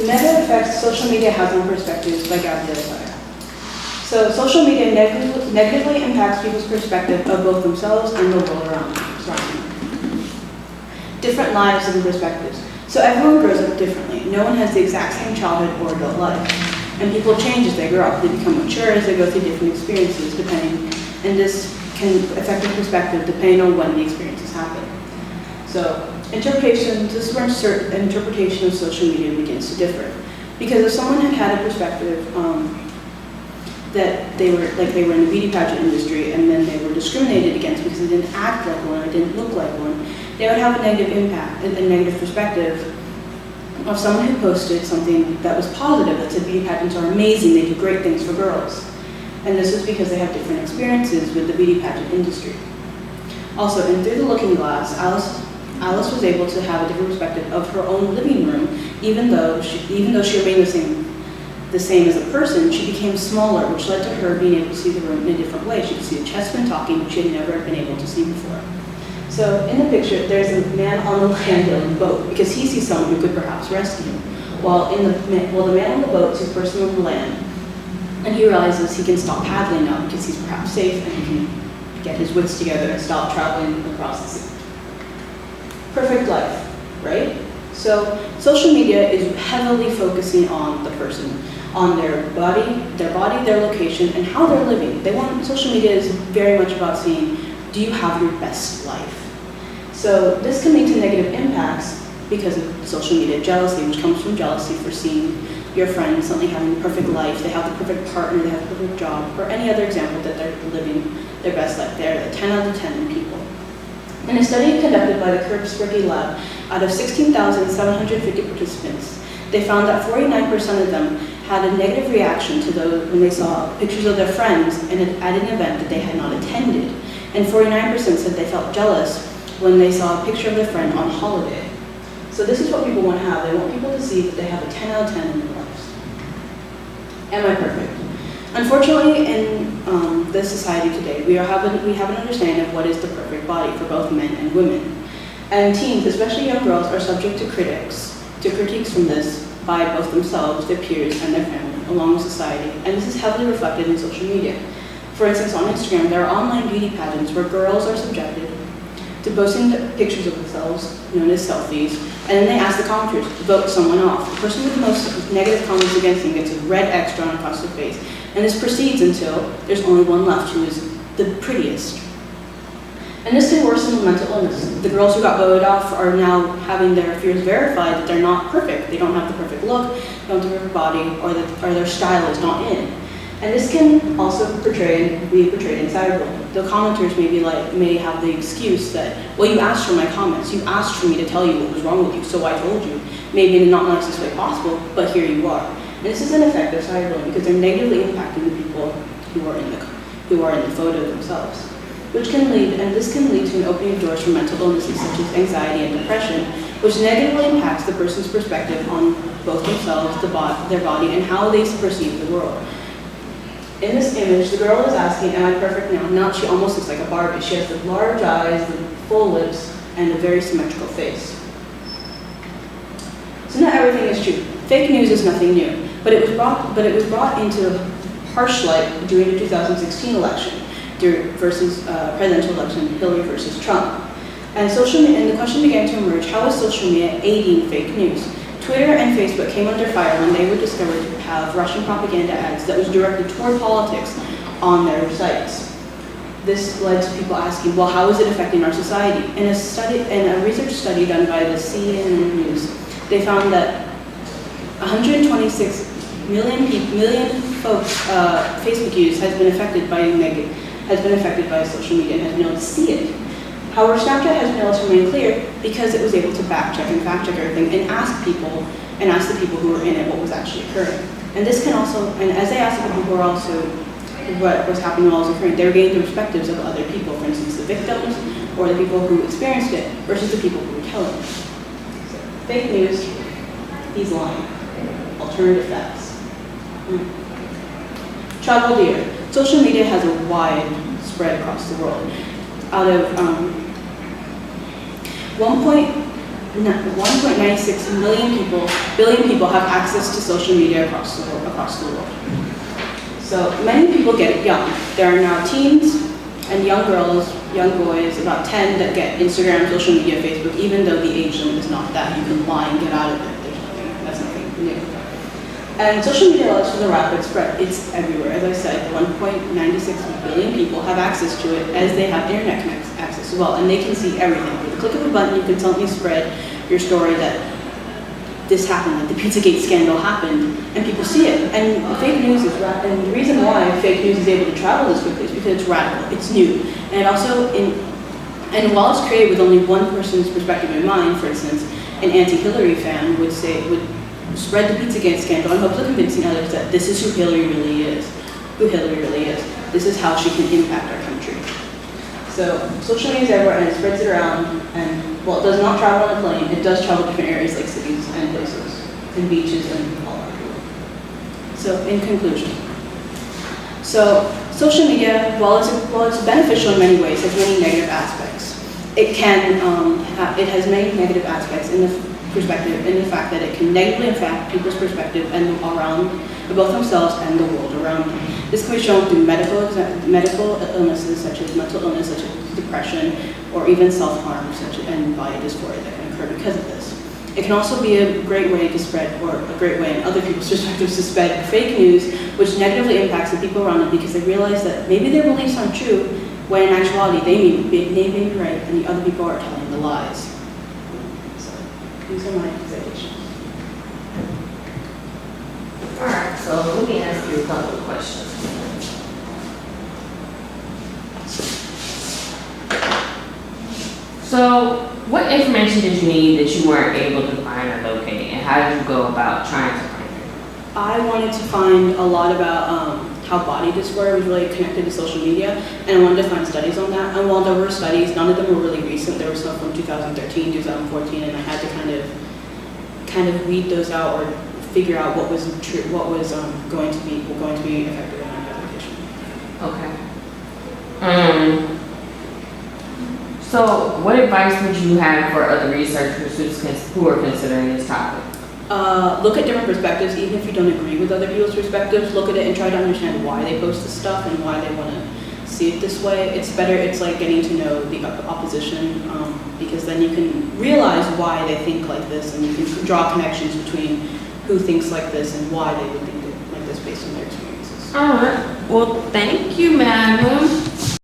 The negative effects social media has on perspectives by Gabrielle Sire. So social media negatively impacts people's perspective of both themselves and the world around them. Different lives and perspectives. So everyone grows up differently. No one has the exact same childhood or adult life. And people change as they grow up. They become mature as they go through different experiences, and this can affect their perspective depending on when the experiences happen. So interpretation, this is where interpretation of social media begins to differ. Because if someone had a perspective that they were in the beauty pageant industry and then they were discriminated against because they didn't act like one or didn't look like one, they would have a negative impact, a negative perspective of someone who posted something that was positive, that said beauty pageants are amazing, they do great things for girls. And this is because they have different experiences with the beauty pageant industry. Also, in Through the Looking Glass, Alice was able to have a different perspective of her own living room, even though she remained the same as a person, she became smaller, which led to her being able to see the room in a different way. She could see the chessmen talking, which she had never been able to see before. So in the picture, there's a man on the land building a boat because he sees someone who could perhaps rescue him. While the man on the boat sees a person on the land, and he realizes he can stop paddling now because he's perhaps safe and he can get his wits together and stop traveling across the sea. Perfect life, right? So social media is heavily focusing on the person, on their body, their location, and how they're living. Social media is very much about seeing, do you have your best life? So this can lead to negative impacts because of social media jealousy, which comes from jealousy for seeing your friend suddenly having the perfect life, they have the perfect partner, they have the perfect job, or any other example that they're living their best life. They're the 10 out of 10 in people. In a study conducted by the Kaspersky Lab, out of 16,750 participants, they found that 49% of them had a negative reaction to those when they saw pictures of their friends at an event that they had not attended. And 49% said they felt jealous when they saw a picture of their friend on holiday. So this is what people want to have. They want people to see that they have a 10 out of 10 in their lives. Am I perfect? Unfortunately, in this society today, we have an understanding of what is the perfect body for both men and women. And teens, especially young girls, are subject to critiques from this by both themselves, their peers, and their family, along with society. And this is heavily reflected in social media. For instance, on Instagram, there are online beauty pageants where girls are subjected to posting pictures of themselves, known as selfies, and then they ask the commenters to vote someone off. The person with the most negative comments against them gets a red X drawn across their face. And this proceeds until there's only one left who is the prettiest. And this can worsen the mental illness. The girls who got voted off are now having their fears verified that they're not perfect. They don't have the perfect look, they don't have the perfect body, or their style is not in. And this can also be portrayed in cyberbullying. The commenters may have the excuse that, well, you asked for my comments. You asked for me to tell you what was wrong with you, so I told you. Maybe in the not nicest way possible, but here you are. And this is an effect of cyberbullying because they're negatively impacting the people who are in the photo themselves. This can lead to an opening of doors for mental illnesses such as anxiety and depression, which negatively impacts the person's perspective on both themselves, their body, and how they perceive the world. In this image, the girl is asking, am I perfect now? Now she almost looks like a Barbie. She has the large eyes, the full lips, and a very symmetrical face. So not everything is true. Fake news is nothing new, but it was brought into harsh light during the 2016 election, versus presidential election, Hillary versus Trump. And the question began to emerge, how is social media aiding fake news? Twitter and Facebook came under fire when they were discovered to have Russian propaganda ads that was directed toward politics on their sites. This led to people asking, well, how is it affecting our society? In a research study done by the CNN News, they found that 126 million folks' Facebook use has been affected by social media and has been able to see it. However, Snapchat has been able to remain clear because it was able to back check and fact check everything and ask the people who were in it what was actually occurring. And this can also, and as they asked the people who were also what was happening while it was occurring, they were getting the perspectives of other people, for instance, the victims or the people who experienced it versus the people who were telling it. So, fake news, he's lying. Alternative facts. Travel the earth. Social media has a wide spread across the world. Out of 1.96 billion people have access to social media across the world. So many people get it young. There are now teens and young girls, young boys, about 10 that get Instagram, social media, Facebook, even though the age limit is not that. You can lie and get out of it. That's nothing new. And social media allows for the rapid spread. It's everywhere. As I said, 1.96 billion people have access to it as they have internet access as well. And they can see everything. With the click of a button, you can suddenly spread your story that this happened, like the Pizzagate scandal happened, and people see it. And fake news is and the reason why fake news is able to travel this quickly is because it's radical, it's new. And also, and while it's created with only one person's perspective in mind, for instance, an anti-Hillary fan would spread the Pizzagate scandal in hopes of convincing others that this is who Hillary really is. This is how she can impact our country. So social media is everywhere and it spreads it around, and while it does not travel on a plane, it does travel to different areas like cities and places, and beaches and all over the world. So in conclusion, social media, while it's beneficial in many ways, has many negative aspects. It has many negative aspects in the perspective, in the fact that it can negatively affect people's perspective and around both themselves and the world around them. This can be shown through medical illnesses such as mental illness, such as depression, or even self-harm and body dysphoria that can occur because of this. It can also be a great way to spread, or a great way in other people's perspectives to spread fake news, which negatively impacts the people around them because they realize that maybe their beliefs aren't true, when in actuality they may be right and the other people are telling the lies. So these are my observations. All right, so let me ask you a couple of questions. So, what information did you need that you weren't able to find or locate, and how did you go about trying to find it? I wanted to find a lot about how body dysphoria was really connected to social media, and I wanted to find studies on that. And while there were studies, none of them were really recent. There were some from 2013, 2014, and I had to kind of weed those out or figure out what was true, what was going to be effective in my application. Okay. So, what advice would you have for other researchers who are considering this topic? Look at different perspectives, even if you don't agree with other people's perspectives. Look at it and try to understand why they post this stuff and why they want to see it this way. It's better. It's like getting to know the opposition, because then you can realize why they think like this, and you can draw connections between who thinks like this and why they would think like this based on their experiences. All right. Well, thank you, madam.